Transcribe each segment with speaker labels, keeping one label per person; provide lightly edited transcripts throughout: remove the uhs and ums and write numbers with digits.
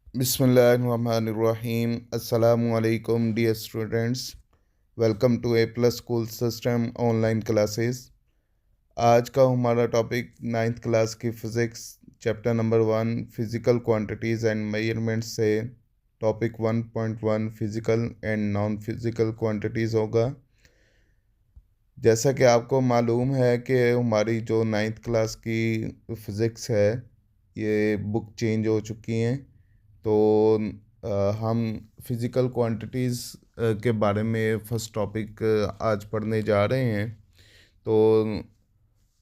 Speaker 1: बिस्मिल्लाहिर्रहमानिर्रहीम। अस्सलामुअलैकुम dear students, welcome to A plus school system online classes. आज का हमारा टॉपिक नाइन्थ क्लास की physics chapter number 1 physical quantities and measurements से topic 1.1 physical and non physical quantities होगा। जैसा कि आपको मालूम है कि हमारी जो नाइन्थ क्लास की फ़िज़िक्स है, ये बुक चेंज हो चुकी हैं। तो हम फिज़िकल क्वांटिटीज़ के बारे में फर्स्ट टॉपिक आज पढ़ने जा रहे हैं। तो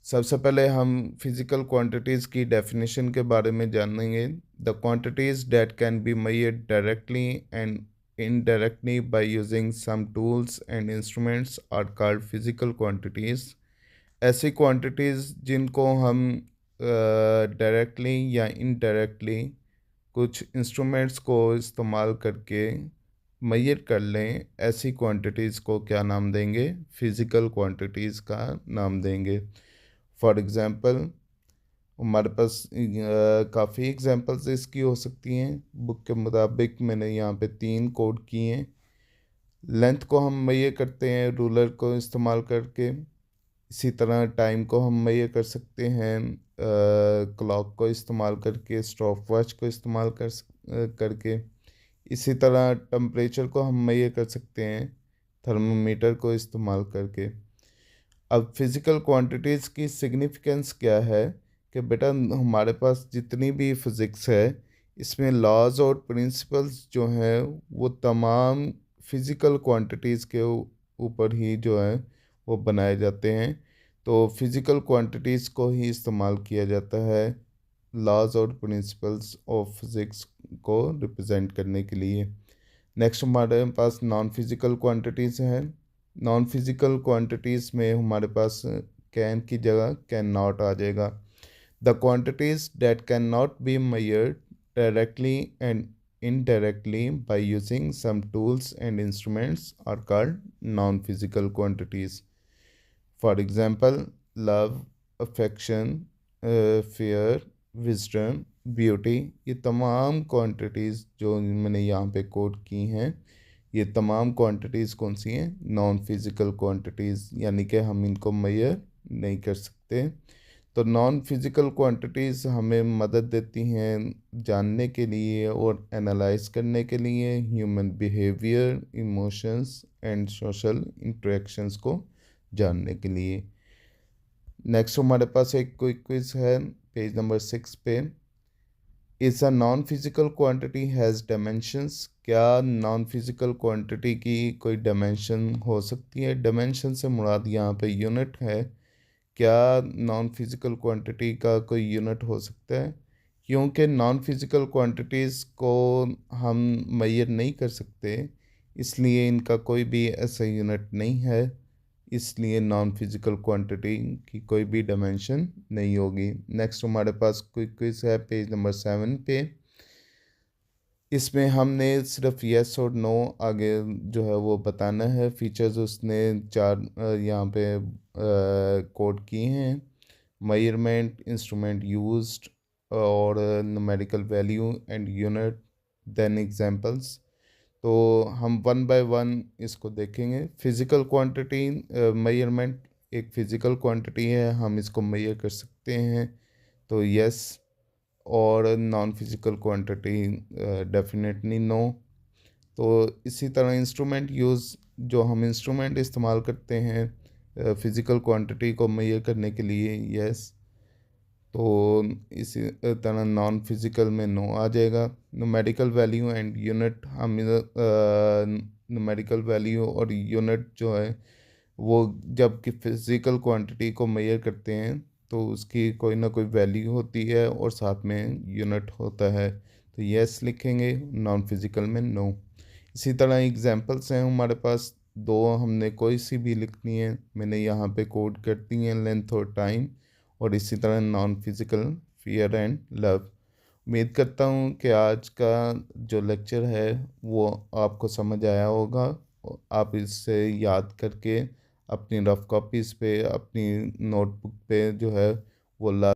Speaker 1: सबसे पहले हम फिज़िकल क्वांटिटीज़ की डेफिनेशन के बारे में जानेंगे। The quantities that can be measured directly and indirectly by using some tools and instruments are called physical quantities. ऐसी क्वांटिटीज़ जिनको हम डायरेक्टली या इनडायरेक्टली कुछ इंस्ट्रूमेंट्स को इस्तेमाल करके मेजर कर लें, ऐसी क्वांटिटीज़ को क्या नाम देंगे? फिज़िकल क्वांटिटीज़ का नाम देंगे। फॉर एग्ज़ाम्पल, हमारे पास काफ़ी एग्जांपल्स इसकी हो सकती हैं। बुक के मुताबिक मैंने यहाँ पे 3 कोड किए हैं। लेंथ को हम मेजर करते हैं रूलर को इस्तेमाल करके। इसी तरह टाइम को हम मेजर कर सकते हैं क्लॉक को इस्तेमाल करके, स्टॉप वॉच को इस्तेमाल करके। इसी तरह टेम्परेचर को हम मेजर कर सकते हैं थर्मामीटर को इस्तेमाल करके। अब फिज़िकल क्वांटिटीज़ की सिग्निफिकेंस क्या है कि बेटा, हमारे पास जितनी भी फिज़िक्स है, इसमें लॉज और प्रिंसिपल्स जो हैं वो तमाम फिज़िकल क्वांटिटीज़ के ऊपर ही जो है वो बनाए जाते हैं। तो फिज़िकल क्वांटिटीज़ को ही इस्तेमाल किया जाता है लॉज और प्रिंसिपल्स ऑफ फिज़िक्स को रिप्रेजेंट करने के लिए। नेक्स्ट हमारे पास नॉन फिज़िकल क्वांटिटीज़ हैं। नॉन फिज़िकल क्वांटिटीज़ में हमारे पास कैन की जगह कैन नॉट आ जाएगा। The quantities that can not be measured directly and indirectly by using some tools and instruments are called non-physical quantities. For example, love, affection, fear, wisdom, beauty, ये तमाम quantities जो मैंने यहाँ पे coat की हैं, ये तमाम क्वांटिटीज़ कौन सी हैं? नॉन फिज़िकल क्वांटिटीज़, यानी कि हम इनको मेजर नहीं कर सकते। तो नॉन फिज़िकल क्वांटिटीज़ हमें मदद देती हैं जानने के लिए और एनालाइज करने के लिए human behaviour, emotions and social interactions को जानने के लिए। नेक्स्ट हमारे पास एक क्विक क्विज है पेज नंबर 6 पे। Is a non physical quantity has dimensions? क्या नॉन फिजिकल क्वांटिटी की कोई डायमेंशन हो सकती है? डायमेंशन से मुराद यहाँ पे यूनिट है। क्या नॉन फिजिकल क्वांटिटी का कोई यूनिट हो सकता है? क्योंकि नॉन फिजिकल क्वांटिटीज़ को हम मेजर नहीं कर सकते, इसलिए इनका कोई भी ऐसा यूनिट नहीं है। इसलिए नॉन फिजिकल क्वांटिटी की कोई भी डायमेंशन नहीं होगी। नेक्स्ट हमारे पास क्विक क्विज है पेज नंबर 7 पे। इसमें हमने सिर्फ यस और नो आगे जो है वो बताना है। फीचर्स उसने 4 यहाँ पे कोड किए हैं। मेजरमेंट, इंस्ट्रूमेंट यूज्ड और numerical value and unit, then examples. तो हम वन बाय वन इसको देखेंगे। फिज़िकल क्वांटिटी मेजरमेंट एक फ़िज़िकल क्वांटिटी है, हम इसको मेजर कर सकते हैं, तो यस। और non physical quantity definitely no. तो इसी तरह इंस्ट्रूमेंट यूज़, जो हम इंस्ट्रूमेंट इस्तेमाल करते हैं फ़िज़िकल क्वांटिटी को मेजर करने के लिए, यस। तो इसी तरह नॉन फिज़िकल में नो आ जाएगा। न्यूमेरिकल वैल्यू एंड यूनिट, हम न्यूमेरिकल वैल्यू और यूनिट जो है वो जब कि फिज़िकल क्वांटिटी को मेजर करते हैं तो उसकी कोई ना कोई वैल्यू होती है और साथ में यूनिट होता है। तो यस लिखेंगे, नॉन फिज़िकल में नो। इसी तरह एग्जांपल्स हैं हमारे पास दो, हमने कोई सी भी लिखनी है, मैंने यहाँ पे कोड कर दी है लेंथ और टाइम। और इसी तरह non physical fear and love. उम्मीद करता हूँ कि आज का जो लेक्चर है वो आपको समझ आया होगा। आप इससे याद करके अपनी रफ कॉपीज़ पे, अपनी नोटबुक पे जो है वो ला